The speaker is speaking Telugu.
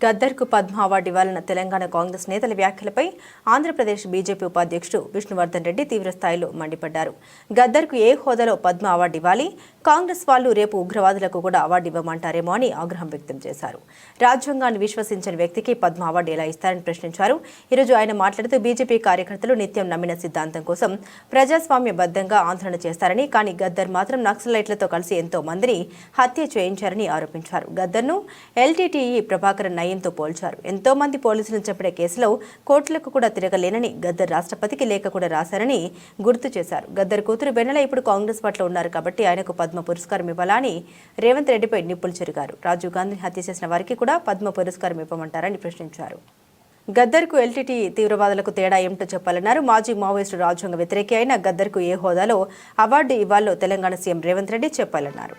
గద్దర్కు పద్మ అవార్డు ఇవ్వాలన్న తెలంగాణ కాంగ్రెస్ నేతల వ్యాఖ్యలపై ఆంధ్రప్రదేశ్ బీజేపీ ఉపాధ్యక్షుడు విష్ణువర్ధన్ రెడ్డి తీవ్రస్థాయిలో మండిపడ్డారు. గద్దర్కు ఏ హోదాలో పద్మ అవార్డు ఇవ్వాలి, కాంగ్రెస్ వాళ్లు రేపు ఉగ్రవాదులకు కూడా అవార్డు ఇవ్వమంటారేమో అని ఆగ్రహం వ్యక్తం చేశారు. రాజ్యాంగాన్ని విశ్వసించిన వ్యక్తికి పద్మ అవార్డు ఎలా ఇస్తారని ప్రశ్నించారు. ఈరోజు ఆయన మాట్లాడుతూ బీజేపీ కార్యకర్తలు నిత్యం నమ్మిన సిద్ధాంతం కోసం ప్రజాస్వామ్యబద్ధంగా ఆందోళన చేస్తారని, కానీ గద్దర్ మాత్రం నక్సలైట్లతో కలిసి ఎంతో మందిని హత్య చేయించారని ఆరోపించారు. గద్దర్ను ఎల్టీటీఈ ప్రభాకరన్ నయంతో పోల్చారు. ఎంతో మంది పోలీసులను చంపిన కేసులో కోర్టులకు కూడా తిరగలేనని, గద్దర్ రాష్ట్రపతికి లేఖ కూడా రాశారని గుర్తు చేశారు. గద్దర్ కూతురు వెన్నెల ఇప్పుడు కాంగ్రెస్ పట్ల ఉన్నారు కాబట్టి ఆయనకు పద్మ పురస్కారం ఇవ్వాలని రేవంత్ రెడ్డిపై నిప్పులు చెరిగారు. రాజీవ్ గాంధీని హత్య చేసిన వారికి కూడా పద్మ పురస్కారం ఇవ్వమంటారని ప్రశ్నించారు. గద్దర్కు ఎల్టీటీ తీవ్రవాదులకు తేడా ఏమిటో చెప్పాలన్నారు. మాజీ మావోయిస్టు రాజ్యాంగ వ్యతిరేకి అయిన గద్దర్కు ఏ హోదాలో అవార్డు ఇవ్వాలో తెలంగాణ సీఎం రేవంత్ రెడ్డి చెప్పాలన్నారు.